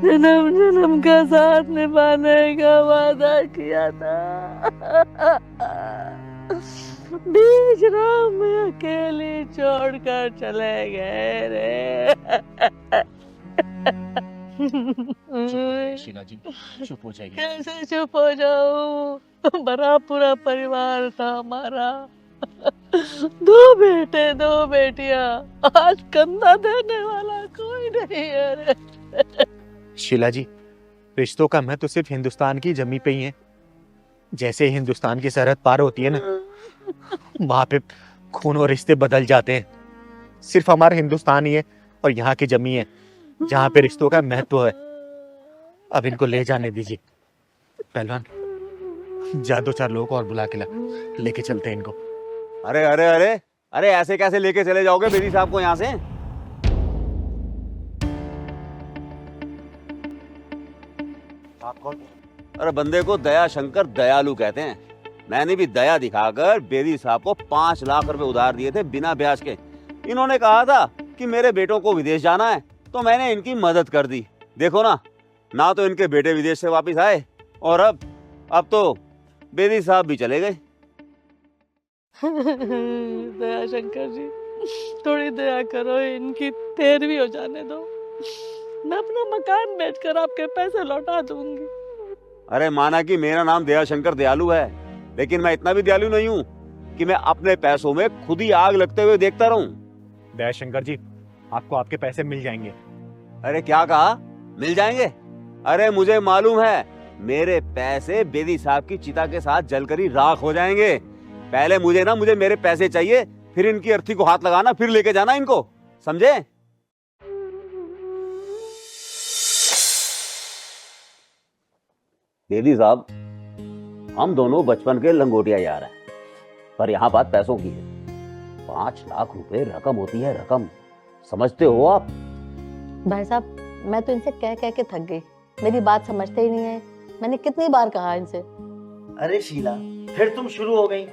जन्म जन्म का साथ निभाने का वादा किया था, बीच राह में अकेली छोड़कर चले गए रे। शीला जी चुप हो जाइए। कैसे चुप हो जाऊं? बड़ा पूरा परिवार था हमारा, दो बेटे दो बेटियां, आज कंधा देने वाला कोई नहीं है रे। शीला जी, रिश्तों का महत्व सिर्फ हिंदुस्तान की जमी पे ही है। जैसे हिंदुस्तान की सरहद पार होती है ना, वहां पे खून और रिश्ते बदल जाते हैं। सिर्फ हमारा हिंदुस्तान ही है और यहाँ की जमी है जहाँ पे रिश्तों का महत्व है। अब इनको ले जाने दीजिए। पहलवान, जा दो चार लोगों को और बुला के लेके चलते हैं इनको। अरे अरे अरे अरे, ऐसे कैसे लेके चले जाओगे बेदी साहब को यहाँ से? आप कौन? अरे बंदे को दया शंकर दयालु कहते हैं। मैंने भी दया दिखाकर बेदी साहब को 5 लाख रुपए उधार दिए थे बिना ब्याज के। इन्होंने कहा था कि मेरे बेटों को विदेश जाना है, तो मैंने इनकी मदद कर दी। देखो ना तो इनके बेटे विदेश से वापस आए और अब तो बेदी साहब भी चले गए। दया शंकर जी, थोड़ी दया करो, इनकी 13वीं हो जाने दो। मैं अपना मकान बेचकर आपके पैसे लौटा दूंगी। अरे माना कि मेरा नाम दया शंकर दयालु है, लेकिन मैं इतना भी दयालु नहीं हूँ कि मैं अपने पैसों में खुद ही आग लगते हुए देखता रहूं। दयाशंकर जी, आपको आपके पैसे मिल जाएंगे। अरे क्या कहा? मिल जाएंगे? अरे मुझे मालूम है, मेरे पैसे बेदी साहब की चिता के साथ जलकर ही राख हो जाएंगे। पहले मुझे मेरे पैसे चाहिए, फिर इनकी अर्थी को हाथ लगाना, फिर लेके जाना इनको, समझे? बेदी साहब, हम दोनों बचपन के लंगोटिया यार हैं, पर यहाँ बात पैसों की है। 5 लाख रुपए रकम होती है, रकम, समझते हो आप? भाई साहब, मैं तो इनसे कह कह के थक गई, मेरी बात समझते ही नहीं है। मैंने कितनी बार कहा इनसे। अरे शीला, फिर तुम शुरू हो गई।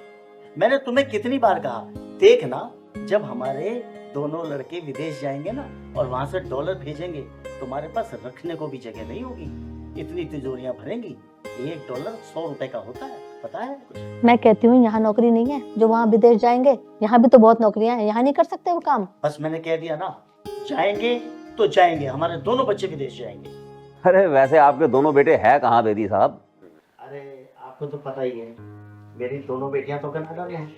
मैंने तुम्हें कितनी बार कहा, देखना जब हमारे दोनों लड़के विदेश जाएंगे ना और वहां से डॉलर भेजेंगे, तुम्हारे पास रखने को भी जगह नहीं होगी। इतनी तिजोरियां भरेंगी। $1 100 रुपए का होता है, पता है? मैं कहती हूँ यहाँ नौकरी नहीं है जो वहाँ विदेश जाएंगे। यहाँ भी तो बहुत नौकरियां हैं, यहाँ नहीं कर सकते वो काम? बस मैंने कह दिया ना, जाएंगे तो जाएंगे, हमारे दोनों बच्चे विदेश जाएंगे। अरे वैसे आपके दोनों बेटे हैं कहाँ बेदी साहब? अरे आपको तो पता ही है, मेरी दोनों बेटियां तो कनाडा में हैं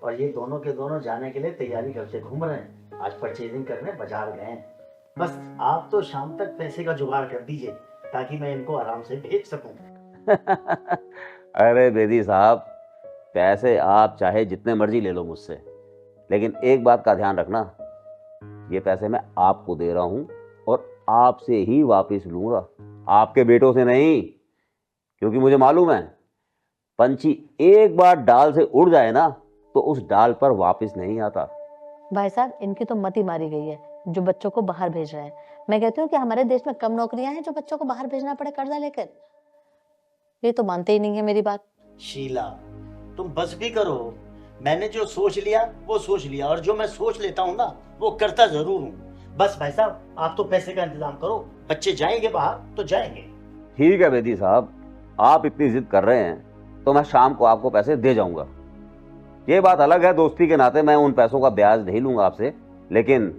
और ये दोनों के दोनों जाने के लिए तैयारी करके घूम रहे हैं। आज परचेजिंग करने बाजार गए हैं। बस आप तो शाम तक पैसे का जुगाड़ कर दीजिए ताकि मैं इनको आराम से भेज सकूं। अरे बेदी साहब, पैसे आप चाहे जितने मर्जी ले लो मुझसे, लेकिन एक बात का ध्यान रखना, ये पैसे मैं आपको दे रहा हूं और आपसे ही वापस लूंगा, आपके बेटों से नहीं। क्योंकि मुझे मालूम है, पंछी एक बार डाल से उड़ जाए ना तो उस डाल पर वापस नहीं आता। भाई साहब, इनकी तो मती मारी गई है जो बच्चों को बाहर भेज रहे हैं। मैं कहती हूँ कि हमारे देश में कम नौकरियां हैं जो बच्चों को बाहर भेजना पड़े कर्जा लेकर। ये तो मानते ही नहीं है मेरी बात। शीला, तुम बस भी करो। मैंने जो सोच लिया वो सोच लिया, और जो मैं सोच लेता हूँ ना वो करता जरूर हूँ। बस भाई साहब, आप तो पैसे का इंतजाम करो। बच्चे जाएंगे बाहर तो जाएंगे। ठीक है बेदी साहब, आप इतनी जिद कर रहे हैं तो मैं शाम को आपको पैसे दे जाऊंगा। ये बात अलग है, दोस्ती के नाते मैं उन पैसों का ब्याज नहीं लूंगा आपसे, लेकिन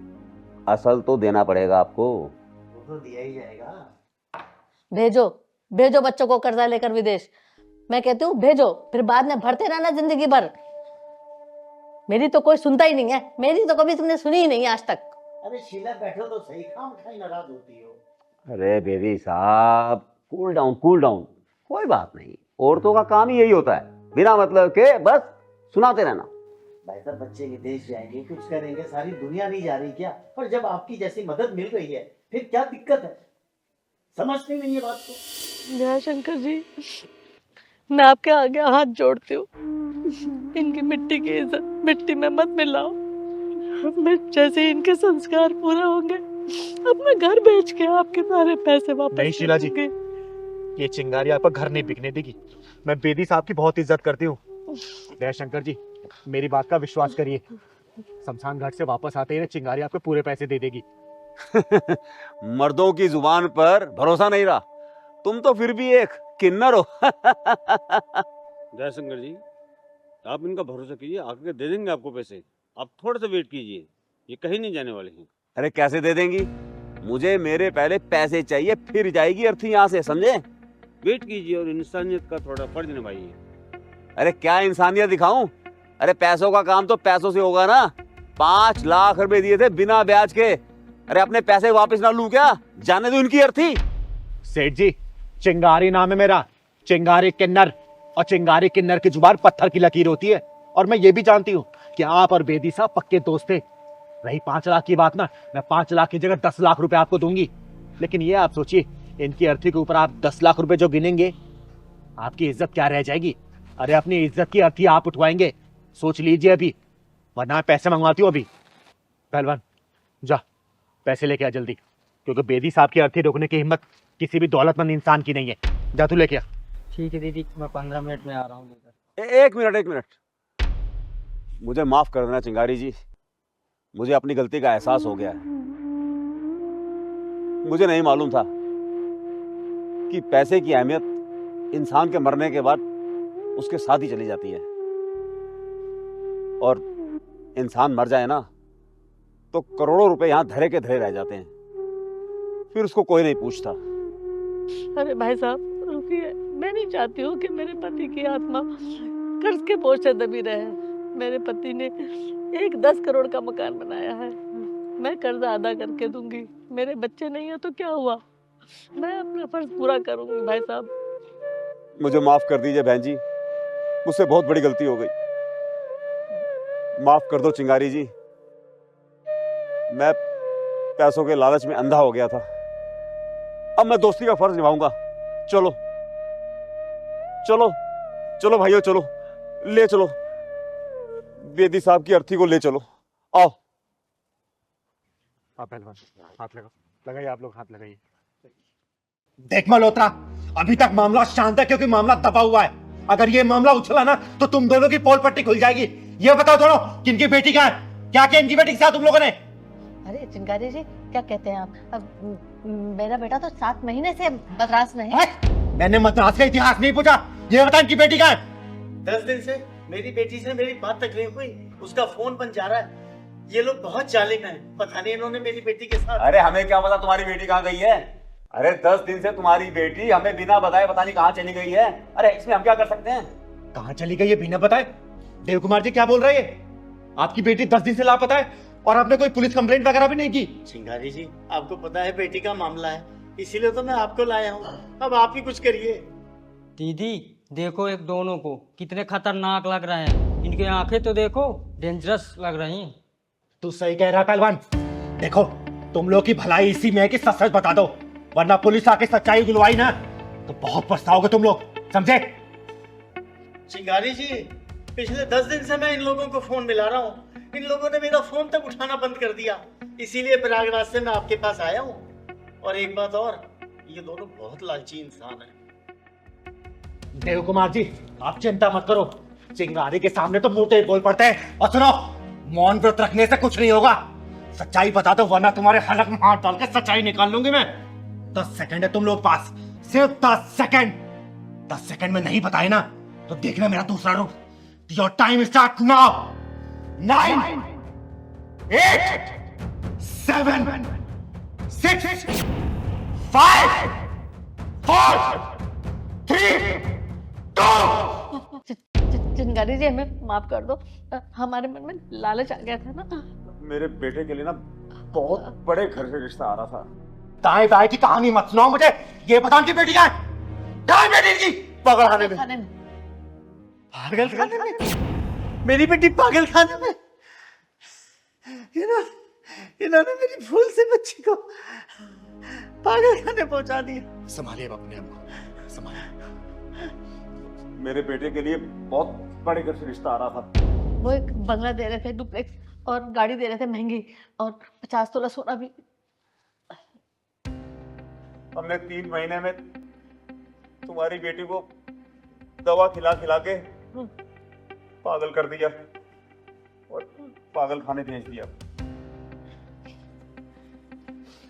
असल तो देना पड़ेगा आपको। वो तो दिया ही जाएगा। भेजो भेजो बच्चों को कर्जा लेकर विदेश। मैं कहती हूँ भेजो, फिर बाद में भरते रहना जिंदगी भर। मेरी तो कोई सुनता ही नहीं है, मेरी तो कभी तुमने सुनी ही नहीं आज तक। अरे शीला, बैठो तो सही, खामखाई नाराज होती हो। अरे बेदी साहब, कूल डाउन कूल डाउन, कोई बात नहीं। औरतों का काम ही यही होता है, बिना मतलब के बस सुनाते रहना। भाई साहब, बच्चे विदेश जाएंगे, कुछ करेंगे, सारी दुनिया नहीं जा रही क्या? पर जब आपकी जैसी मदद मिल रही है फिर क्या दिक्कत है? समझते नहीं ये बात को। दया शंकर जी, मैं आपके आगे हाथ जोड़ती हूँ, इनकी मिट्टी की इज्जत मिट्टी में मत मिलाओ। मैं जैसे इनके संस्कार पूरे होंगे, अब मैं घर बेच के आपके सारे पैसे वापस नहीं शीला जी, ये चिंगारी आपका घर नहीं बिकने देगी। मैं बेदी साहब की बहुत इज्जत करती हूँ। दयाशंकर जी, मेरी बात का विश्वास करिए, शमशान घाट से वापस आते ही ना चिंगारी आपको पूरे पैसे दे देगी। मर्दों की जुबान पर भरोसा नहीं रहा। तुम तो फिर भी एक किन्नर हो। जयशंकर जी, आप इनका भरोसा कीजिए, आके दे देंगे आपको पैसे। आप थोड़ा सा वेट कीजिए, ये कहीं नहीं जाने वाले हैं। अरे कैसे दे देंगी? मुझे मेरे पहले पैसे चाहिए, फिर जाएगी अर्थी यहाँ से, समझे? वेट कीजिए और इंसानियत का थोड़ा फर्ज निभाइए। अरे क्या इंसानियत दिखाऊं? अरे पैसों का काम तो पैसों से होगा ना। 5 लाख रुपए दिए थे बिना ब्याज के। अरे अपने पैसे वापस ना लूं क्या? जाने दो इनकी अर्थी। सेठ जी, चिंगारी नाम है मेरा, चिंगारी किन्नर। और चिंगारी किन्नर की जुबान पत्थर की लकीर होती है। और मैं ये भी जानती हूँ कि आप और बेदी साहब पक्के दोस्त थे। रही 5 लाख की बात ना, मैं 5 लाख की जगह 10 लाख रुपए आपको दूंगी। लेकिन ये आप सोचिए, इनकी अर्थी के ऊपर आप 10 लाख रुपए जो गिनेंगे, आपकी इज्जत क्या रह जाएगी? अरे अपनी इज्जत की अर्थी आप उठवाएंगे, सोच लीजिए अभी, वरना मैं पैसे मंगवाती हूँ अभी। पहलवान जा पैसे लेके आ जल्दी, क्योंकि बेदी साहब की अर्थी रोकने की हिम्मत किसी भी दौलतमंद इंसान की नहीं है। जा तू लेके आ। ठीक है दीदी, मैं 15 मिनट में आ रहा हूँ लेकर। एक मिनट, मुझे माफ कर देना चिंगारी जी। मुझे अपनी गलती का एहसास हो गया है। मुझे नहीं मालूम था कि पैसे की अहमियत इंसान के मरने के बाद उसके साथ ही चली जाती है। और इंसान मर जाए ना तो करोड़ों रुपए यहां धरे के धरे रह जाते हैं, फिर उसको कोई नहीं पूछता। अरे भाई साहब रुकिए, मैं नहीं चाहती हूँ कि मेरे पति की आत्मा कर्ज के बोझ से दबी रहे। मेरे पति ने एक 10 करोड़ का मकान बनाया है, मैं कर्ज अदा करके दूंगी। मेरे बच्चे नहीं है तो क्या हुआ, मैं अपना फर्ज पूरा करूंगी भाई साहब। मुझे माफ कर दीजिए बहन जी, मुझसे बहुत बड़ी गलती हो गई। माफ कर दो चिंगारी जी, मैं पैसों के लालच में अंधा हो गया था। अब मैं दोस्ती का फर्ज निभाऊंगा। चलो चलो चलो भाइयों, चलो ले चलो बेदी साहब की अर्थी को, ले चलो। आओ। आप पहलवान हाथ लगाइए, आप लोग हाथ लगाइए। देख मल्होत्रा, अभी तक मामला शांत है क्योंकि मामला दबा हुआ है। अगर ये मामला उछला ना तो तुम दोनों की पोल पट्टी खुल जाएगी। ये बताओ दोनों, किनकी बेटी कहाँ है? क्या क्या इनकी बेटी के साथ तुम लोगों ने? अरे चिंगारी जी क्या कहते हैं आप? अब मेरा बेटा तो 7 महीने से मद्रास में है। मैंने मद्रास का इतिहास नहीं पूछा, ये बता इनकी बेटी कहाँ है? 10 दिन से मेरी बेटी से मेरी बात तक नहीं हुई, उसका फोन बंद जा रहा है। ये लोग बहुत जालिम हैं, पता नहीं इन्होंने मेरी बेटी के साथ। अरे हमें क्या पता तुम्हारी बेटी कहाँ गई है? अरे 10 दिन से तुम्हारी बेटी हमें बिना बताए पता नहीं कहाँ चली गई है। अरे इसमें हम क्या कर सकते हैं? कहाँ चली गई ये बिना बताए? देव कुमार जी क्या बोल रहे हैं? आपकी बेटी 10 दिन से लापता है और आपने कोई पुलिस कंप्लेंट वगैरह भी नहीं की? चिंगारी जी, आपको पता है बेटी का मामला है, इसीलिए तो मैं आपको लाया हूँ। अब आप ही कुछ करिए। दीदी देखो एक दोनों को कितने खतरनाक लग रहे हैं, इनकी आंखें तो देखो डेंजरस लग रही हैं। तू सही कह रहा है पहलवान। देखो तुम लोग की भलाई इसी में है कि सच सच बता दो, वरना पुलिस आके सच्चाई गिलवाई ना तो बहुत पछताओगे तुम लोग, समझे? चिंगारी जी, पिछले 10 दिन से मैं इन लोगों को फोन मिला रहा हूँ, इन लोगों ने मेरा फोन तक उठाना बंद कर दिया। इसीलिए प्रयागराज से मैं आपके पास आया हूँ। और एक बात और, ये दोनों बहुत लालची इंसान हैं। देव कुमार जी आप चिंता मत करो, चिंगारी के सामने तो मुंह पे बोल पड़ते हैं। और सुनो, मौन व्रत रखने से कुछ नहीं होगा, सच्चाई बता दो वरना तुम्हारे हलक में हाथ डाल के सच्चाई निकाल लूंगी मैं। 10 सेकंड है तुम लोग पास, सिर्फ 10 सेकंड। 10 सेकंड में नहीं बताए ना तो देखना मेरा दूसरा रूप। Your time start now. 9 8 7 6 5 4 3 2 चिंगारी जी हमें माफ कर दो, हमारे मन में लालच आ गया था ना। मेरे बेटे के लिए ना बहुत बड़े घर से रिश्ता आ रहा था। दाएं बाएं की कहानी मत सुनाओ मुझे, ये बता उनकी बेटी कहाँ है? कहाँ है बेटी की? पागल खाने में। पागल खाने में? मेरी बेटी पागल खाने में? इन्होंने मेरी भूल से बच्ची को पागल खाने पहुंचा दिया। संभालिए अपने आप को, संभालिए। मेरे बेटे के लिए बहुत बड़े घर से रिश्ता आ रहा था। वो एक बंगला दे रहे थे डुप्लेक्स, और गाड़ी दे रहे थे महंगी, और 50 तोला सोना भी। हमने 3 महीने में तुम्हारी बेटी को दवा खिला खिला के पागल कर दिया। और पागल खाने भेज दिया।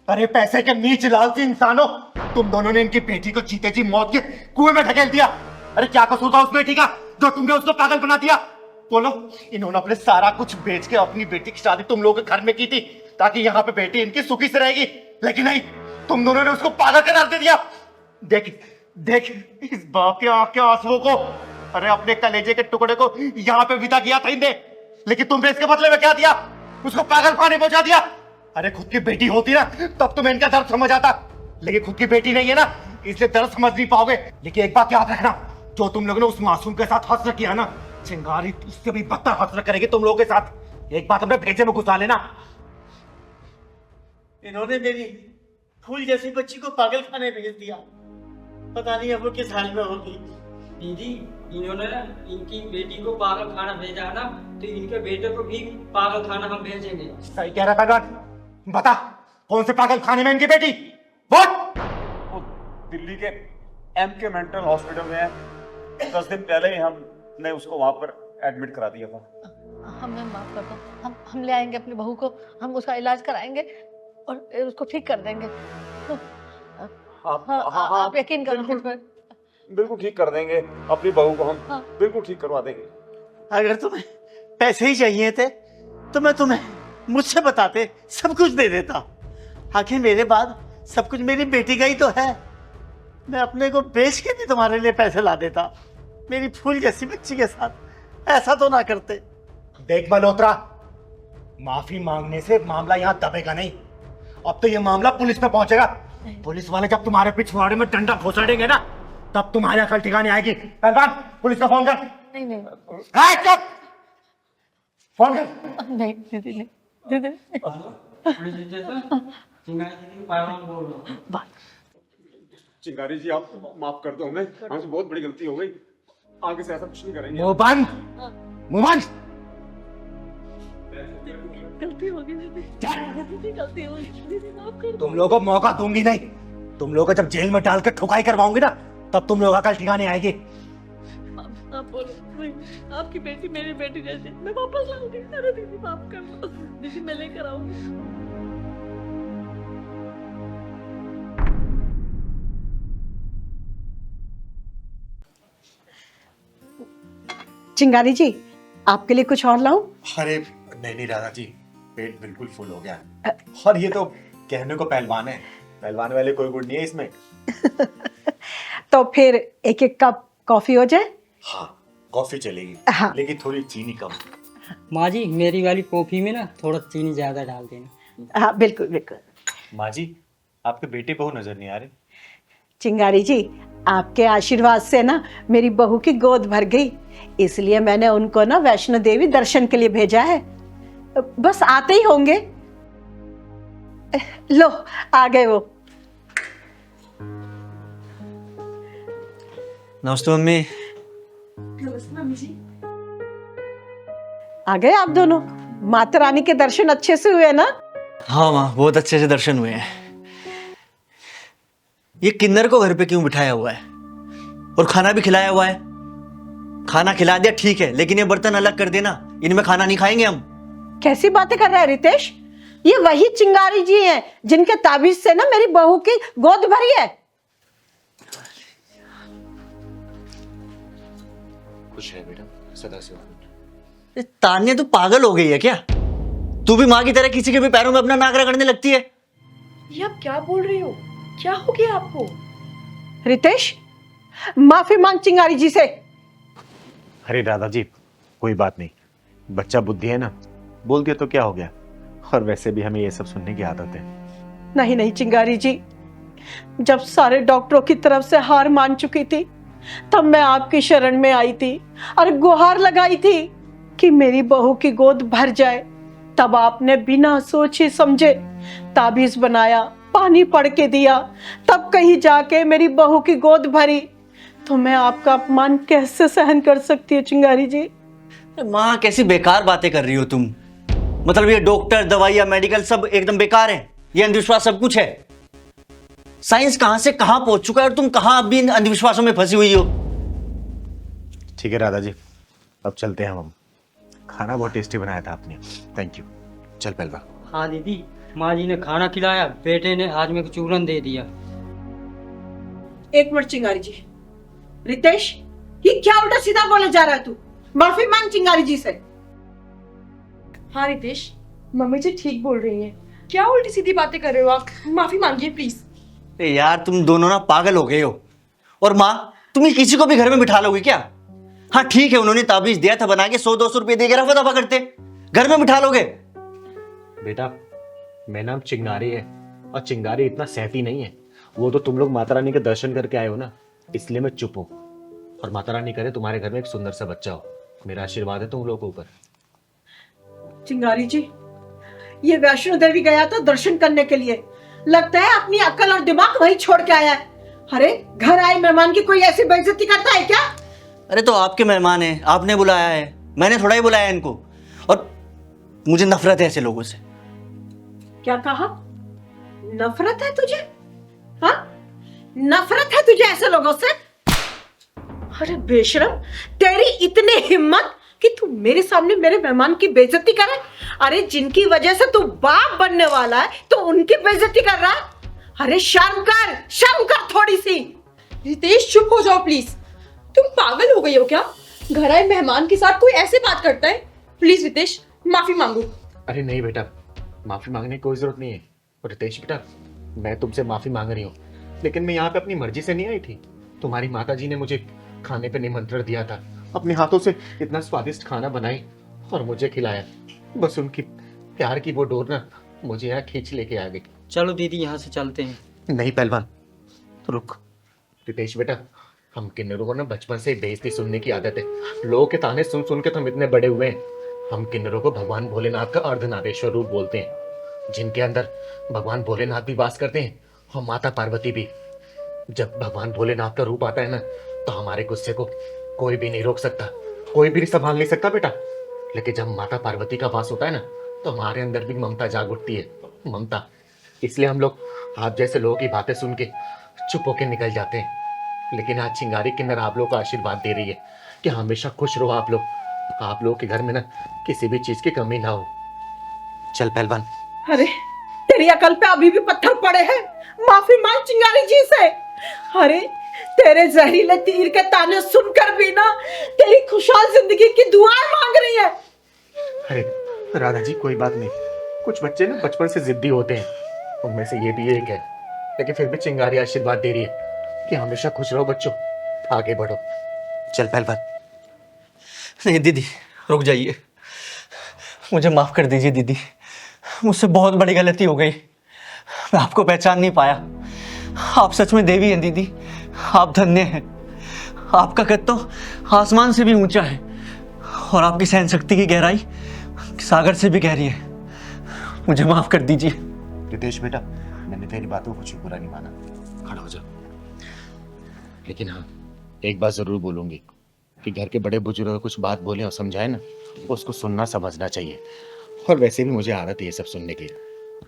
अरे पैसे के नीच लालची इंसानों, तुम दोनों ने इनकी बेटी को जीते जी मौत के कुएं में ढकेल दिया। अरे क्या कसूर था उस बेटी का जो तुमने उसको पागल बना दिया? बोलो। इन्होंने अपने सारा कुछ बेच के अपनी बेटी की शादी तुम लोगों के घर में की थी ताकि यहाँ पे बेटी इनकी सुखी से रहेगी, लेकिन नहीं, तुम दोनों ने उसको पागल करार दे दिया। देख देख इस बाप के आंख के आंसुओं को। अरे अपने कलेजे के टुकड़े को यहाँ पे विदा किया था इनने, लेकिन तुमने इसके बदले में क्या दिया? उसको पागल खाने पहुंचा दिया। अरे खुद की बेटी होती ना तब तुम्हें इनका दर्द समझ आता, लेकिन खुद की बेटी नहीं है ना, इसलिए दर्द समझ नहीं पाओगे। लेकिन एक बात याद रखना, जो तुम लोगों ने उस मासूम के साथ हसर किया ना, चिंगारी उससे भी बदतर हसर करेगी तुम लोगों के साथ। एक बात अपने भेजे में घुसा लेना। इन्होंने मेरी फूल जैसी बच्ची को पागल खाने भेज दिया। पता नहीं अब वो किस हाल में होगी। दीदी, इन्होंने ना इनकी बेटी को पागल खाना भेजा है ना, तो इनके बेटे को भी पागल खाना हम भेजेंगे। सही कह रहा पहलवान। बता कौन से पागल खाने में इनकी बेटी? बोल। वो दिल्ली के MK मेंटल हॉस्पिटल में है। 10 दिन पहले ही हमने उसको वहां पर एडमिट करा दिया था। हमें माफ कर दो, हम ले आएंगे अपनी बहू को, हम उसका इलाज कराएंगे और उसको ठीक कर देंगे। आप यकीन करो मुझ पर। बिल्कुल ठीक कर देंगे, अपनी बहू को हम बिल्कुल ठीक करवा देंगे। अगर तुम्हें पैसे ही चाहिए थे तो मैं तुम्हें मुझसे बताते सब कुछ दे देता। आखिर मेरे बाद सब कुछ मेरी बेटी का ही तो है। मैं अपने को बेच के भी तुम्हारे लिए पैसे ला देता। मेरी फूल जैसी बच्ची के साथ ऐसा तो ना करते। देख मल्होत्रा, माफी मांगने से मामला यहाँ दबेगा नहीं। अब तो ये मामला पुलिस पे पहुंचेगा। पुलिस वाले जब तुम्हारे पिछवाड़े में डंडा घुसेड़ेंगे ना, तब तुम्हारी अकल ठिकाने आएगी। पहलवान, पुलिस को फोन कर। नहीं चुप, फोन कर। नहीं दीदी, नहीं दीदी। चिंगारी जी, आप माफ कर दो हमें, हमसे बहुत बड़ी गलती हो गई। आगे से ऐसा कुछ नहीं करेंगे। मुंह बंद, मुंह बंद। गलती हो गई दीदी, दीदी गलती हो गई दीदी, माफ कर दो। तुम लोगों को मौका दूंगी नहीं। तुम लोगों को जब जेल में डाल के ठुकाई करवाऊंगी ना, तब तुम लोग अकल ठिकाने आएगी। आप बोलो, वही, आपकी बेटी मेरी बेटी जैसी, मैं वापस लाऊंगी। अरे दीदी माफ कर दो दीदी, मैं लेकर आऊंगी। चिंगारी जी, आपके लिए कुछ और लाऊं? अरे नहीं राधा जी, पेट बिल्कुल फुल हो गया। और ये तो कहने को पहलवान है, पहलवान वाले कोई गुण नहीं है इसमें। तो फिर एक एक कप कॉफी हो जाए? हाँ, कॉफी चलेगी। हाँ। लेकिन थोड़ी चीनी कम। माँ जी, मेरी वाली कॉफी में ना थोड़ा चीनी ज्यादा डाल देना। हाँ बिल्कुल बिल्कुल। माँ जी, आपके बेटे बहू नजर नहीं आ रहे। चिंगारी जी, आपके आशीर्वाद से ना मेरी बहू की गोद भर गई, इसलिए मैंने उनको ना वैष्णो देवी दर्शन के लिए भेजा है। बस आते ही होंगे। लो आ गए वो। नमस्ते मम्मी। आ गए आप दोनों? माता रानी के दर्शन अच्छे से हुए ना? हाँ माँ, बहुत अच्छे से दर्शन हुए हैं। ये किन्नर को घर पे क्यों बिठाया हुआ है और खाना भी खिलाया हुआ है? खाना खिला दिया ठीक है, लेकिन ये बर्तन अलग कर देना, इनमें खाना नहीं खाएंगे हम। कैसी बातें कर रहा है रितेश? ये वही चिंगारी जी हैं जिनके ताबीज से ना मेरी बहू की गोद भरी है। खुश है बेटा, सदा से। ये तान्या तो पागल हो गई है क्या? तू भी माँ की तरह किसी के भी पैरों में अपना नाक रगड़ने लगती है? ये आप क्या बोल रही हो? क्या हो गया आपको? रितेश, माफी मांग चिंगारी जी से। अरे दादाजी, कोई बात नहीं, बच्चा बुद्धि है ना, बोल दिया तो क्या हो गया। और वैसे भी हमें ये सब सुनने की आदत है। नहीं नहीं चिंगारी जी, जब सारे डॉक्टरों की तरफ से हार मान चुकी थी, तब मैं आपकी शरण में आई थी और गुहार लगाई थी कि मेरी बहू की गोद भर जाए। तब आपने बिना सोचे समझे ताबीज बनाया, पानी पड़ के दिया, तब कहीं जाके मेरी बहू की गोद भरी। तो मैं आपका अपमान कैसे सहन कर सकती हूँ चिंगारी जी? माँ, कैसी बेकार बातें कर रही हो तुम। मतलब ये डॉक्टर, दवाइयाँ, मेडिकल सब एकदम बेकार है, ये अंधविश्वास सब कुछ है। साइंस कहां से कहां पहुंच चुका है और तुम कहां अभी इन अंधविश्वासों में फंसी हुई हो। ठीक है दादाजी, अब चलते हैं हम। खाना बहुत टेस्टी बनाया था आपने, थैंक यू। चल पहलवान। हाँ दीदी, माँ जी ने खाना खिलाया, बेटे ने आज मेरे को चूरन दे दिया। एक मिनट चिंगारी जी। रितेश, ये क्या उल्टा सीधा बोले जा रहा है तू? माफी मांग चिंगारी जी से। हाँ रितेश, मम्मी जी ठीक बोल रही हैं। क्या उल्टी सीधी बातें कर रहे हो आप? माफी मांगिए प्लीज। यार तुम दोनों ना पागल हो गए हो। और माँ, तुम किसी को भी घर में बिठा लोगे क्या? हाँ ठीक है, उन्होंने ताबीज दिया था बना के, 100-200 रुपए दे के रफा दफा करते, घर में बिठा लोगे? बेटा, मेरा नाम चिंगारी है और चिंगारी इतना सहती नहीं है। वो तो तुम लोग माता रानी के दर्शन करके आए हो ना, इसलिए मैं चुप हूँ। और माता रानी करे तुम्हारे घर में एक सुंदर सा बच्चा हो, मेरा आशीर्वाद है तुम लोगों के ऊपर। चिंगारी जी, ये वैष्णो देवी गया था दर्शन करने के लिए, लगता है अपनी अक्ल और दिमाग वहीं छोड़ के आया है। अरे घर आए मेहमान की कोई ऐसी बेइज्जती करता है क्या? अरे तो आपके मेहमान हैं, आपने बुलाया है, मैंने थोड़ा ही बुलाया इनको। और मुझे नफरत है ऐसे लोगों से। क्या कहा? नफरत है तुझे? हाँ, नफरत है तुझे ऐसे लोगों से? अरे बेशरम, तेरी इतनी हिम्मत कि तू मेरे सामने मेरे मेहमान की बेइज्जती करे? अरे जिनकी वजह से तू बाप बनने वाला है तो उनकी बेइज्जती कर रहा है? अरे शर्म कर थोड़ी सी। रितेश चुप हो जाओ प्लीज। तुम पागल हो गई हो क्या? घर आए मेहमान के साथ कोई ऐसे बात करता है? प्लीज रितेश, माफी मांगो। अरे नहीं बेटा, माफी मांगने की कोई जरूरत नहीं है। और रितेश बेटा, मैं तुमसे माफी मांग रही हूँ, लेकिन मैं यहाँ पे अपनी मर्जी से नहीं आई थी। तुम्हारी माता जी ने मुझे खाने पे निमंत्रण दिया था, अपने हाथों से इतना स्वादिष्ट खाना बनाई और मुझे खिलाया। बस उनकी प्यार की वो डोर ना मुझे यहाँ खींच लेके आ गई। चलो दीदी यहाँ से चलते हैं। नहीं पहलवान, रुक। रितेश बेटा, हम किन्नरों को ना बचपन से बेइज्जती सुनने की आदत है। लोगों के ताने सुन सुन के तो हम इतने बड़े हुए हैं। हम किन्नरों को भगवान भोलेनाथ का अर्धनारीश्वर रूप बोलते हैं, जिनके अंदर भगवान भोलेनाथ भी वास करते हैं और माता पार्वती भी। जब भगवान भोलेनाथ का रूप आता है ना, तो हमारे गुस्से को कोई भी नहीं रोक सकता, कोई भी नहीं संभाल नहीं सकता बेटा। लेकिन जब माता पार्वती का वास होता है ना, तो हमारे अंदर भी ममता जाग उठती है, ममता। इसलिए हम लोग आप जैसे लोगों की बातें सुन के चुप होके निकल जाते हैं। लेकिन आज चिंगारी किन्नर आप लोगों को आशीर्वाद दे रही है कि हमेशा खुश रहो आप लोग के घर में ना किसी भी चीज की कमी ना हो। चल पहलवान। अरे तेरी अकल पे अभी भी पत्थर पड़े हैं। माफी मांग चिंगारी जी से। अरे तेरे जहरीले तीर के ताने सुनकर भी ना तेरी खुशहाल जिंदगी की दुआएं मांग रही है। अरे राधा जी, कोई बात नहीं। कुछ बच्चे ना बचपन से जिद्दी होते हैं, उनमें से ये भी एक है। लेकिन फिर भी चिंगारी आशीर्वाद दे रही है कि हमेशा खुश रहो बच्चों, आगे बढ़ो। चल पहलवान। नहीं दीदी, रुक जाइए, मुझे माफ कर दीजिए दीदी, मुझसे बहुत बड़ी गलती हो गई। मैं आपको पहचान नहीं पाया। आप सच में देवी हैं दीदी, आप धन्य हैं। आपका कद तो आसमान से भी ऊंचा है और आपकी सहन शक्ति की गहराई सागर से भी गहरी है। मुझे माफ कर दीजिए। रितेश बेटा, मैंने तेरी बातों को कुछ बुरा नहीं माना, खड़ा हो जा। लेकिन हाँ, एक बात जरूर बोलूंगी कि घर के बड़े बुजुर्ग कुछ बात बोले और समझाए ना, उसको सुनना समझना चाहिए। और वैसे भी मुझे आदत है ये सब सुनने की।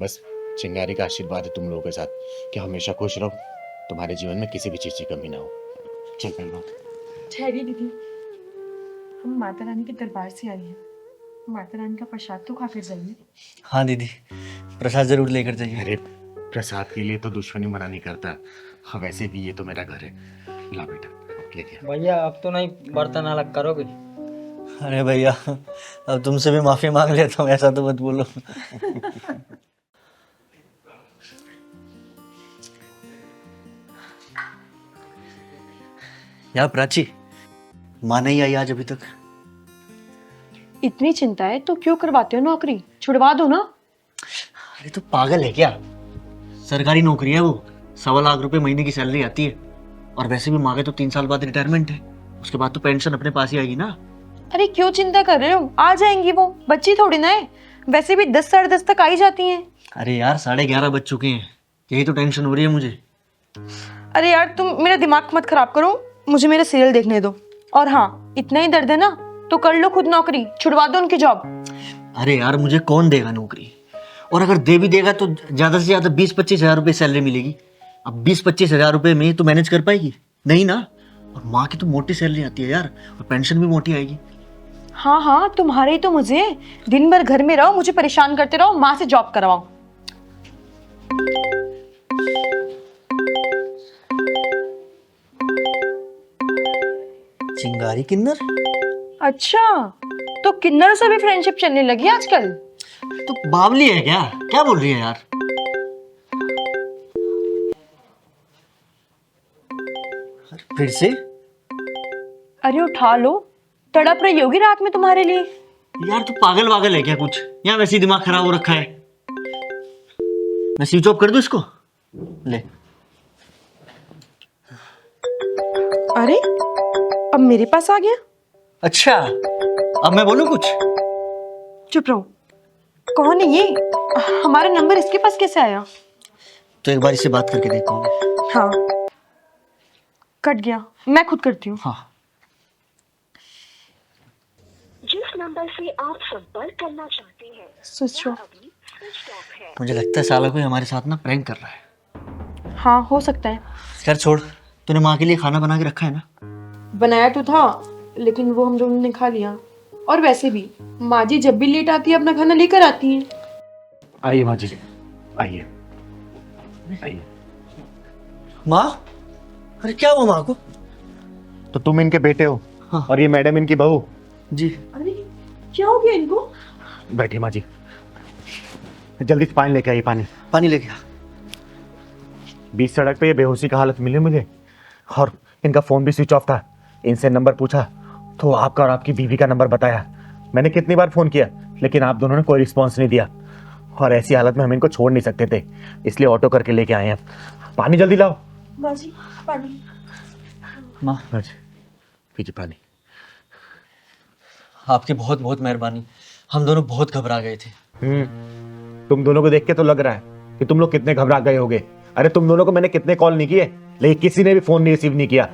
बस चिंगारी का आशीर्वाद है तुम लोगों के साथ कि हमेशा खुश रहो, तुम्हारे जीवन में किसी भी चीज की कमी ना हो। चल पहलवान। ठहरिए दीदी, हम माता रानी के दरबार से आई हैं। माता रानी का प्रसाद तो खा कर जाइए। हाँ दीदी, प्रसाद जरूर लेकर जाइए। अरे प्रसाद के लिए तो दुश्मनी मना नहीं करता। हाँ, वैसे भी ये तो मेरा घर है। ला बेटा, लेके। भैया अब तो नहीं बर्तन अलग करोगे? अरे भैया, अब तुमसे भी माफी मांग लेता हूँ, ऐसा तो मत बोलो। यार प्राची, माँ नहीं आई आज अभी तक। इतनी चिंता है तो क्यों करवाते हो नौकरी? छुड़वा दो ना। अरे तो पागल है क्या? सरकारी नौकरी है वो, 1.25 लाख रुपए महीने की सैलरी आती है। और वैसे भी माँ के तो 3 साल बाद रिटायरमेंट है, उसके बाद तो पेंशन अपने पास ही आएगी ना। अरे क्यों चिंता कर रहे हो? आ जाएंगी वो, बच्ची थोड़ी ना है। वैसे भी 10 साढ़े 10 तक आ ही जाती हैं। अरे यार 11:30 बज चुके हैं, यही तो टेंशन हो रही है मुझे। अरे यार तुम मेरा दिमाग मत खराब करो, मुझे मेरे सीरियल देखने दो। और हाँ, इतना ही दर्द है ना तो कर लो खुद नौकरी, छुड़वा दो उनकी जॉब। अरे यार मुझे कौन देगा नौकरी? और अगर दे भी देगा तो ज्यादा से ज्यादा 20-25 हजार रुपये सैलरी मिलेगी। अब 20-25 हजार रुपये में तो मैनेज कर पाएगी नहीं ना। और माँ की तो मोटी सैलरी आती है यार, और पेंशन भी मोटी आएगी। हाँ हाँ, तुम्हारे ही तो मुझे। दिन भर घर में रहो, मुझे परेशान करते रहो, माँ से जॉब करवाओ। चिंगारी किन्नर? अच्छा, तो किन्नरों से भी फ्रेंडशिप चलने लगी आजकल। तो बावली है क्या? क्या बोल रही है यार? फिर से? अरे उठा लो, तड़प रही होगी रात में तुम्हारे लिए। यार तू पागल वागल है क्या कुछ? या वैसे ही दिमाग खराब हो रखा है? मैं स्विच ऑफ कर दूं इसको? ले। अरे अब मेरे पास आ गया। अच्छा, अब मैं बोलूं कुछ? चुप रहो। कौन है ये? हमारा नंबर इसके पास कैसे आया? तो एक बार इससे बात करके देखता हूँ। हाँ, कट गया, मैं खुद करती हूँ। हाँ। जिस नंबर से आप संपर्क करना चाहते हैं स्विच ऑफ। अभी स्विच ऑफ है। मुझे लगता है साला कोई हमारे साथ ना प्रैंक कर रहा है। हाँ, हो सकता है। खैर छोड़, तूने माँ के लिए खाना बना के रखा है ना? बनाया तो था, लेकिन वो हम दोनों ने खा लिया। और वैसे भी माँ जी जब भी लेट आती है अपना खाना लेकर आती हैं। आइए माँ जी, आइए आइए। माँ? अरे क्या हुआ माँ को? तो तुम इनके बेटे हो? हाँ। और ये मैडम इनकी बहू? जी। अरे क्या हो गया इनको? बैठिए माँ जी, जल्दी से पानी लेके आइए। पानी पानी लेके आ। बीच सड़क पे ये बेहोशी का हालत मिली मुझे, और इनका फोन भी स्विच ऑफ था। इनसे नंबर पूछा तो आपका और आपकी बीवी का नंबर बताया। मैंने कितनी बार फोन किया, लेकिन आप दोनों ने कोई रिस्पॉन्स नहीं दिया, और ऐसी हालत में हम इनको छोड़ नहीं सकते थे, इसलिए ऑटो करके लेके आए हैं। पानी जल्दी लाओ। माँ जी पानी। माँ पीजिए पानी। आपकी बहुत बहुत मेहरबानी, हम दोनों बहुत घबरा गए थे। तुम दोनों को देख के तो लग रहा है कि तुम लोग कितने घबरा गए होगे। अरे तुम दोनों को मैंने कितने कॉल नहीं किए, लेकिन किसी ने भी फोन नहीं रिसीव नहीं किया।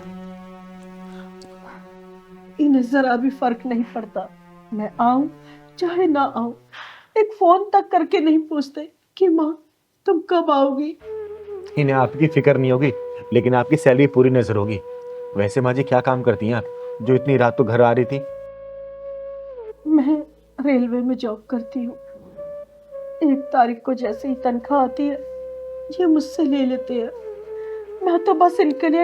इन्हें जरा भी फर्क नहीं पड़ता, मैं आऊं चाहे ना आऊं, एक फोन तक करके नहीं पूछते कि माँ तुम कब आओगी। इन्हें आपकी फिक्र नहीं होगी, लेकिन आपकी सैलरी पूरी नजर होगी। वैसे माँ जी क्या काम करती हैं आप, जो इतनी रात तो घर आ रही थी? मैं रेलवे में जॉब करती हूँ। 1 तारीख को जैसे ही तनख्वाह आती है ये मुझसे ले लेते हैं। मैं तो बस इनके लिए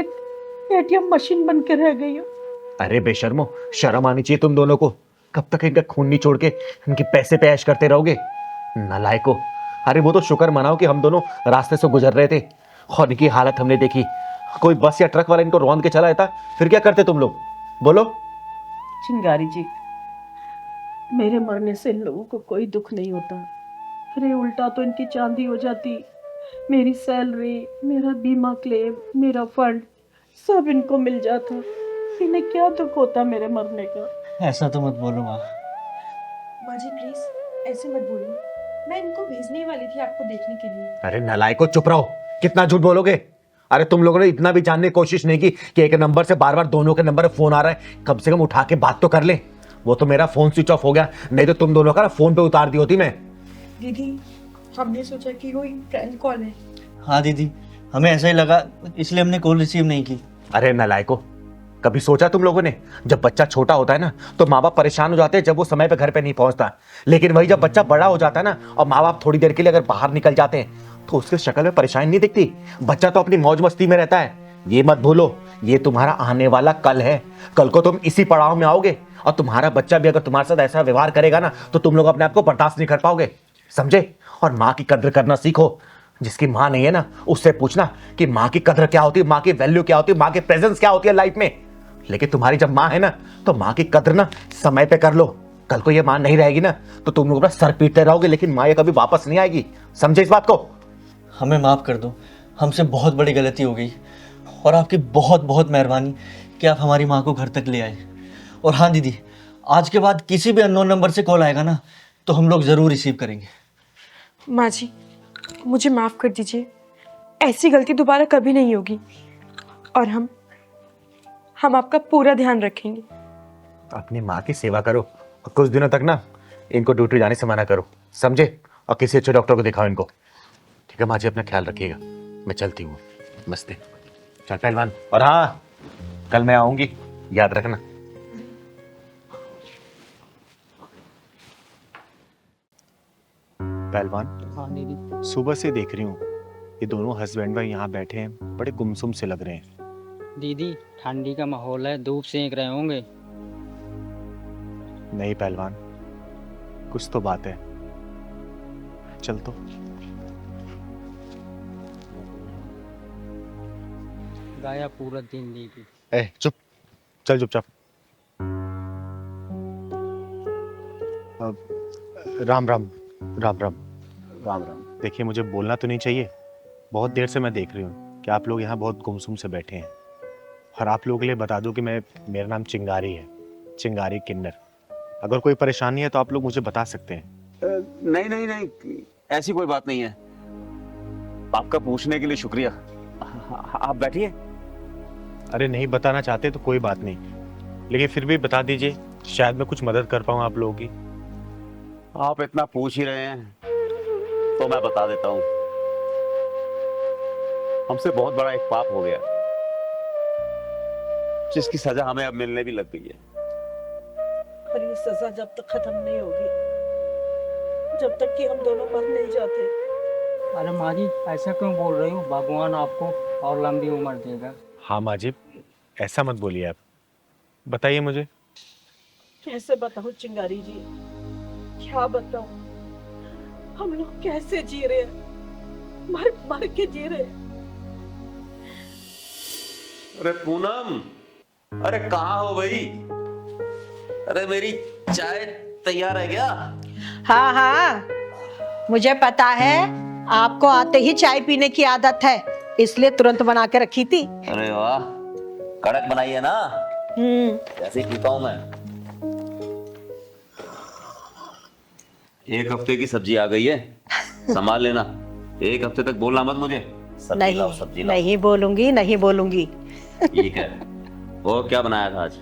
एटीएम मशीन बन के रह गई हूँ। अरे बेशर्मो, शर्म आनी चाहिए तुम दोनों को। कब तक इनका खून नहीं छोड़ के इनके पैसे पे ऐश करते रहोगे, नालायको। अरे वो तो शुक्र मनाओ कि हम दोनों रास्ते से गुजर रहे थे और इनकी हालत हमने देखी। कोई बस या ट्रक वाला इनको रौंद के चला जाता, फिर क्या करते तुम लोग, बोलो? चिंगारी जी, मेरे मरने से इन लोगों को कोई दुख नहीं होता। अरे उल्टा तो इनकी चांदी हो जाती। मेरी सैलरी, मेरा बीमा क्लेम, मेरा फंड सब इनको मिल जाता। इन्हें क्या दुख होता मेरे मरने का। ऐसा तो मत बोलो माँ। माँ जी प्लीज ऐसे मत बोलिए, मैं इनको भेजने वाली थी आपको देखने के लिए। अरे नालायको, चुप रहो। कितना झूठ बोलोगे? अरे तुम लोगों ने इतना भी जानने की कोशिश नहीं की कि एक नंबर से बार बार दोनों के नंबर पे फोन आ रहा है, कम से कम उठा के बात तो कर ले। वो तो मेरा फोन स्विच ऑफ हो गया, नहीं तो तुम दोनों का ना फोन पे उतार दी होती मैं। दीदी हमने सोचा कि वो प्रैंक कॉल है। हाँ दीदी, हमें ऐसा ही लगा, इसलिए हमने कॉल रिसीव नहीं की। अरे नालायको, कभी सोचा तुम लोगों ने, जब बच्चा छोटा होता है ना तो माँ बाप परेशान हो जाते हैं जब वो समय पे घर पे नहीं पहुंचता, लेकिन वही जब बच्चा बड़ा हो जाता है ना और माँ बाप थोड़ी देर के लिए अगर बाहर निकल जाते हैं तो उसके शक्ल में परेशानी नहीं दिखती। बच्चा तो अपनी मौज मस्ती में रहता है। ये मत भूलो, ये तुम्हारा आने वाला कल है। कल को तुम इसी पड़ाव में आओगे, और तुम्हारा बच्चा भी अगर तुम्हारे साथ ऐसा व्यवहार करेगा ना तो तुम लोग अपने आप को बर्दाश्त नहीं कर पाओगे, समझे? और माँ की कद्र करना सीखो। जिसकी माँ नहीं है ना उससे पूछना कि माँ की कद्र क्या होती है, माँ की वैल्यू क्या होती है, माँ की प्रेजेंस क्या होती है लाइफ में। लेकिन तुम्हारी जब माँ है ना तो माँ की कद्र ना समय पे कर लो। कल को ये माँ नहीं रहेगी ना तो तुम लोग अपना सर पीटते रहोगे, लेकिन माँ ये कभी वापस नहीं आएगी, समझे इस बात को? हमें माफ़ कर दो, हमसे बहुत बड़ी गलती हो गई, और आपकी बहुत बहुत मेहरबानी कि आप हमारी माँ को घर तक ले आए। और हाँ दीदी, आज के बाद किसी भी अननोन नंबर से कॉल आएगा ना तो हम लोग ज़रूर रिसीव करेंगे। माँ जी मुझे माफ़ कर दीजिए, ऐसी गलती दोबारा कभी नहीं होगी, और हम आपका पूरा ध्यान रखेंगे। अपनी माँ की सेवा करो, और कुछ दिनों तक ना इनको ड्यूटी जाने से मना करो, समझे? और किसी अच्छे डॉक्टर को दिखाओ इनको, ठीक है माँ जी? अपना ख्याल रखिएगा, मैं चलती हूँ। नमस्ते। चल पहलवान, और हाँ कल मैं आऊंगी, याद रखना। पहलवान, हाँ दीदी। सुबह से देख रही हूँ ये दोनों हस्बैंड वाइफ यहाँ बैठे हैं, बड़े गुमसुम से लग रहे हैं। दीदी ठंडी का माहौल है, धूप सेक रहे होंगे। नहीं पहलवान, कुछ तो बात है। चल तो। गाया पूरा दिन दीदी। ए चुप, चल चुपचाप। राम राम राम राम राम राम। देखिए, मुझे बोलना तो नहीं चाहिए, बहुत देर से मैं देख रही हूँ कि आप लोग यहाँ बहुत गुमसुम से बैठे हैं। और आप लोगों के लिए बता दूं कि मेरा नाम चिंगारी है, चिंगारी किन्नर। अगर कोई परेशानी है तो आप लोग मुझे बता सकते हैं। नहीं नहीं नहीं, ऐसी कोई बात नहीं है। आपका पूछने के लिए शुक्रिया। आप बैठिए। अरे नहीं बताना चाहते तो कोई बात नहीं, लेकिन फिर भी बता दीजिए, शायद मैं कुछ मदद कर पाऊँ आप लोगों की। आप इतना पूछ ही रहे हैं तो मैं बता देता हूँ। हमसे बहुत बड़ा एक पाप हो गया, जिसकी सजा हमें अब मिलने भी लग गई है। और ये सजा जब तक खत्म नहीं होगी, जब तक कि हम दोनों मर नहीं जाते। अरे माँ जी ऐसा क्यों बोल रही हो? भगवान आपको और लंबी उम्र देगा। हाँ माजिब, ऐसा मत बोलिए आप। बताइए मुझे। कैसे बताऊं चिंगारी जी, क्या बताऊं? हम लोग कैसे जी रहे हैं, मर मर के जी रहे हैं। अरे पूनम, अरे कहाँ हो भाई? अरे मेरी चाय तैयार है क्या? हाँ हाँ, मुझे पता है आपको आते ही चाय पीने की आदत है, इसलिए तुरंत बना के रखी थी। अरे वाह, कड़क बनाई है ना, जैसे ही पीता हूं मैं। एक हफ्ते की सब्जी आ गई है, संभाल लेना। एक हफ्ते तक बोलना मत मुझे। सब्जी लाओ, सब्जी लाओ। नहीं बोलूंगी, नहीं बोलूंगी। ठीक है। और क्या बनाया था आज?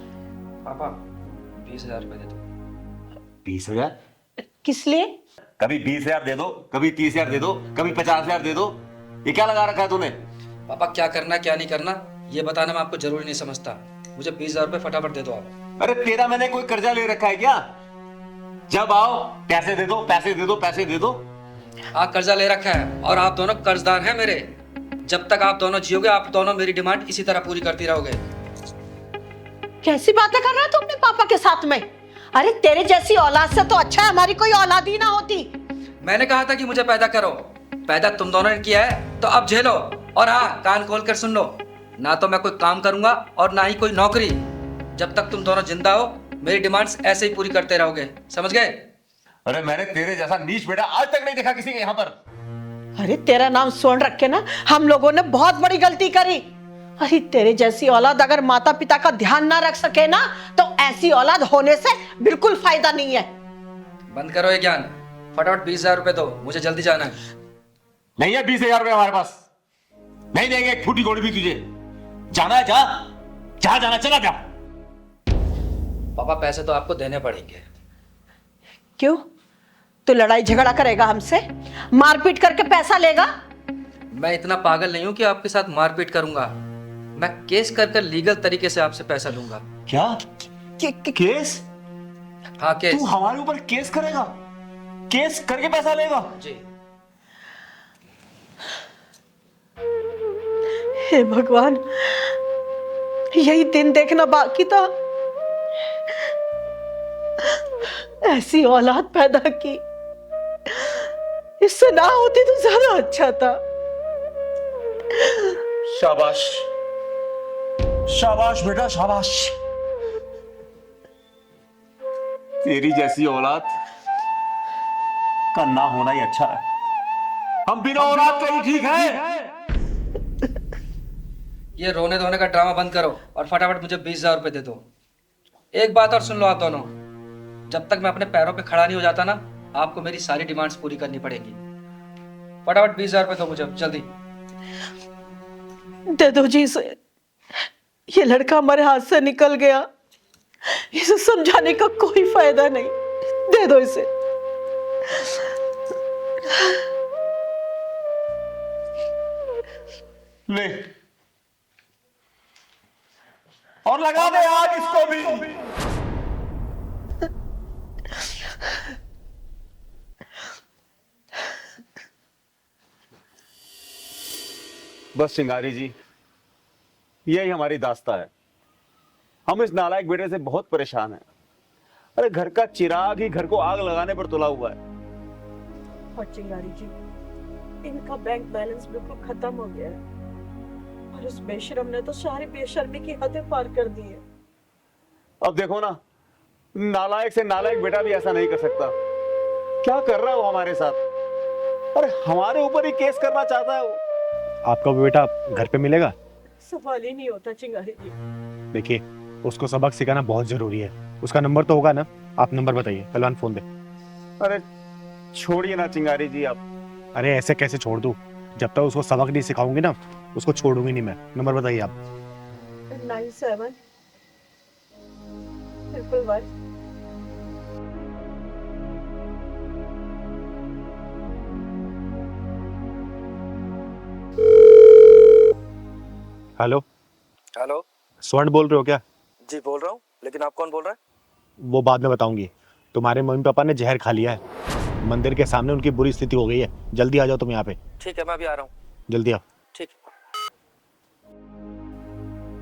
पापा 20,000 रुपए दे दो। 20,000? किस लिए? कभी 20,000 दे दो, कभी 30,000 दे दो, कभी 50,000 दे दो। ये क्या लगा रखा है तूने? पापा क्या करना क्या नहीं करना ये बताना मैं आपको जरूरी नहीं समझता। मुझे 20,000 रुपए फटाफट दे दो आप। अरे तेरा मैंने कोई कर्जा ले रखा है क्या? जब आओ पैसे दे दो, पैसे दे दो, पैसे दे दो। आप कर्जा ले रखा है और आप दोनों कर्जदार हैं मेरे। जब तक आप दोनों जियोगे आप दोनों मेरी डिमांड इसी तरह पूरी करती रहोगे। कैसी बातें कर रहा है तू अपने पापा के साथ में? अरे तेरे जैसी औलाद से तो अच्छा है हमारी कोई औलाद ही ना होती। मैंने कहा था कि मुझे पैदा करो, पैदा तुम दोनों ने किया है तो अब झेलो। और हाँ, कान खोल कर सुन लो, ना तो मैं कोई काम करूंगा और ना ही कोई नौकरी। जब तक तुम दोनों जिंदा हो मेरी डिमांड्स ऐसे ही पूरी करते रहोगे, समझ गए? अरे मैंने तेरे जैसा नीच बेटा आज तक नहीं देखा किसी के यहाँ पर। अरे तेरा नाम सुन रख के ना हम लोगों ने बहुत बड़ी गलती करी। अरे तेरे जैसी औलाद अगर माता पिता का ध्यान ना रख सके ना तो ऐसी औलाद होने से बिल्कुल फायदा नहीं है। बंद करो ये ज्ञान, फटाफट 20,000 रुपए दो, मुझे जल्दी जाना है। नहीं है 20,000 रुपए हमारे पास, नहीं देंगे एक फूटी गोली भी तुझे। जाना है जा, जहां जाना चला जा। पापा पैसे तो आपको देने पड़ेंगे। क्यों? तू लड़ाई झगड़ा करेगा हमसे, मारपीट करके पैसा लेगा? मैं इतना पागल नहीं हूं कि आपके साथ मारपीट करूंगा। मैं केस कर लीगल तरीके से आपसे पैसा लूंगा। क्या? केस? हाँ केस। तू हमारे ऊपर केस करेगा? केस करके पैसा लेगा? जी। हे भगवान, यही दिन देखना बाकी था। ऐसी औलाद पैदा की, इससे ना होती तो ज्यादा अच्छा था। शाबाश शाबाश बेटा शाबाश। तेरी जैसी औलाद का ना होना ही अच्छा है। हम बिना औलाद के ही ठीक है। ये रोने धोने का ड्रामा बंद करो और फटाफट मुझे 20,000 रुपए दे दो। एक बात और सुन लो आप दोनों, जब तक मैं अपने पैरों पे खड़ा नहीं हो जाता ना आपको मेरी सारी डिमांड्स पूरी करनी पड़ेगी। फटाफट 20,000 रुपए दो मुझे जल्दी। दे दो जी इसे, ये लड़का हमारे हाथ से निकल गया, इसे समझाने का कोई फायदा नहीं। दे दो इसे। ले और लगा दे आज इसको भी। बस चिंगारी जी, यही हमारी दास्ता है। हम इस नालायक बेटे से बहुत परेशान हैं। अरे घर का चिराग ही घर को आग लगाने पर तुला हुआ है। और चिंगारी जी, इनका बैंक बैलेंस बिल्कुल खत्म हो गया है और उस बेशरम ने तो सारी बेशर्मी की हदें पार कर दी है। अब देखो ना, नालायक से नालायक बेटा भी ऐसा नहीं कर सकता। क्या कर रहा है वो हमारे साथ? अरे हमारे ऊपर ही केस करना चाहता है वो। आपका बेटा घर पे मिलेगा? सवाल ही नहीं होता चिंगारी जी। देखिए, उसको सबक सिखाना बहुत जरूरी है। उसका नंबर तो होगा ना? आप नंबर बताइए, पहलवान फोन दे। अरे छोड़िए ना चिंगारी जी आप। अरे ऐसे कैसे छोड़ दूं? जब तक उसको सबक नहीं सिखाऊंगी ना, उसको छोड़ूंगी नहीं मैं। नंबर बताइए आप। 97 111 हेलो, हेलो। स्वर्ण बोल रहे हो क्या? जी बोल रहा हूँ, लेकिन आप कौन बोल रहे हैं? वो बाद में बताऊंगी। तुम्हारे मम्मी पापा ने जहर खा लिया है। मंदिर के सामने उनकी बुरी स्थिति हो गई है। जल्दी आ जाओ तुम यहाँ पे। ठीक है, मैं अभी आ रहा हूँ। जल्दी आओ। ठीक।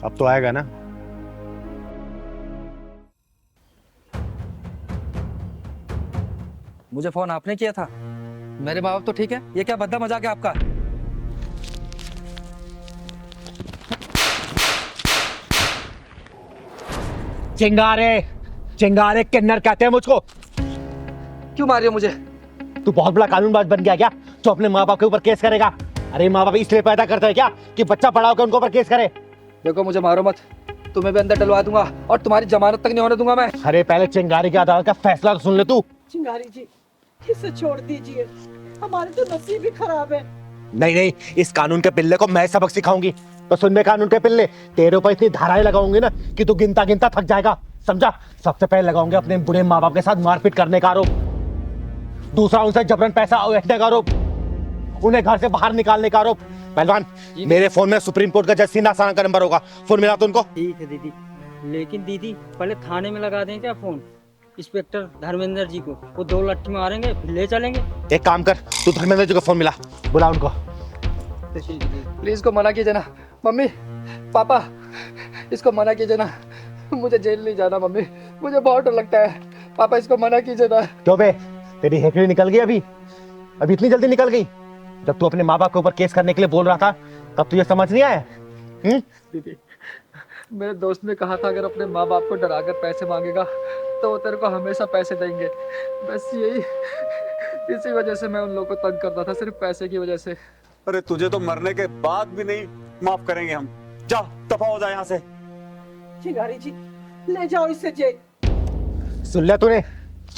अब तो आएगा ना? मुझे फोन आपने किया था? मेरे माँ बाप तो ठीक है, ये क्या भद्दा मजाक है आपका? चिंगारे, चिंगारे किन्नर कहते हैं मुझको। क्यों मार रहे हो मुझे? तू बहुत बड़ा कानूनबाज बन गया क्या, जो अपने माँ बाप के ऊपर केस करेगा? अरे माँ बाप इसलिए पैदा करते हैं क्या कि बच्चा बड़ा होकर उनके ऊपर केस करे? देखो मुझे मारो मत, तुम्हें भी अंदर डलवा दूंगा और तुम्हारी जमानत तक नहीं होने दूंगा मैं। अरे पहले चिंगारी की अदालत का फैसला तो सुन ले तू। चिंगारी जी, इसे छोड़ दीजिए, हमारे तो नसीब ही खराब है। नहीं नहीं, इस कानून के पिल्ले को मैं सबक सिखाऊंगी। तो सुन ले कानून के पिल्ले, तेरे ऊपर इतनी धाराएं लगाऊंगी ना कि तू गिनता गिनता थक जाएगा, समझा? सबसे पहले लगाऊंगे अपने बुढ़े माँ बाप के साथ मारपीट करने का आरोप, दूसरा उनसे जबरन पैसा अवैधने का आरोप, उन्हें घर से बाहर निकालने का आरोप। पहलवान, मेरे फोन में सुप्रीम कोर्ट का जज सीना साना का नंबर होगा, फोन मिला तो उनको। ठीक है दीदी, लेकिन दीदी पहले थाने में लगा दें क्या फोन? इंस्पेक्टर धर्मेंद्र जी को, वो 2 लट्ठी मारेंगे फिर ले चलेंगे। एक काम कर, तू धर्मेंद्र जी को फोन मिला, बुला उनको। प्लीज को मना कीजिए ना। मम्मी पापा, इसको मना कीजिए ना, मुझे जेल नहीं जाना। मम्मी मुझे बहुत डर लगता है। पापा इसको मना कीजिए ना। क्यों बे, तेरी हेकड़ी निकल गई अभी इतनी जल्दी निकल गई? जब तू अपने माँ बाप के ऊपर केस करने के लिए बोल रहा था तब तुझे समझ नहीं आया? दीदी, मेरे दोस्त ने कहा था अगर अपने माँ बाप को डराकर पैसे मांगेगा तो वो तेरे को हमेशा पैसे देंगे। बस इसी वजह से मैं उन लोगों को तंग करता था, सिर्फ पैसे की वजह से। अरे तुझे तो मरने के बाद भी नहीं माफ करेंगे हम। जा, दफा हो जा यहाँ से। चिंगारी जी, ले जाओ इसे जेल। सुन लिया तूने?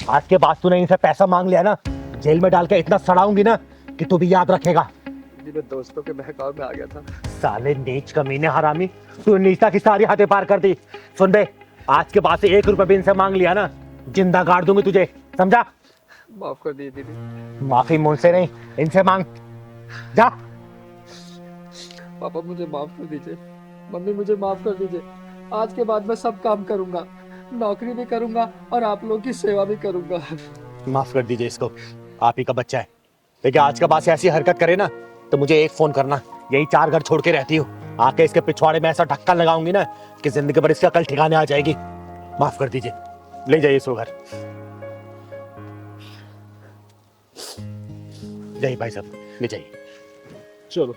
आज के बाद तूने इनसे पैसा मांग लिया ना, जेल में डाल के इतना सड़ाऊंगी ना कि तू भी याद रखेगा। मैं दोस्तों के बहकाव में आ गया था। साले नीच कमीने हरामी, तू नीचता की सारी हदें पार कर दी। सुन बे, आज के बाद से 1 रुपया भी इनसे मांग लिया ना, जिंदा गाड़ दूंगी तुझे, समझा? माफ कर दी दीदी। माफी मुझसे नहीं, इनसे मांग। जा। पापा मुझे माफ कर दीजिए, मम्मी मुझे माफ कर दीजिए। आज के बाद मैं सब काम करूंगा, नौकरी भी करूंगा और आप लोगों की सेवा भी करूंगा। माफ कर दीजिए इसको, आप ही का बच्चा है। लेकिन आज के बाद से ऐसी हरकत करे ना तो मुझे एक फोन करना। यही 4 घर छोड़ के रहती हूँ, आके इसके पिछवाड़े में ऐसा ढक्कन लगाऊंगी ना कि जिंदगी भर इसका कल ठिकाने आ जाएगी। माफ कर दीजिए, ले जाइए इसको घर। जाइए भाई साहब, ले जाइए। चलो।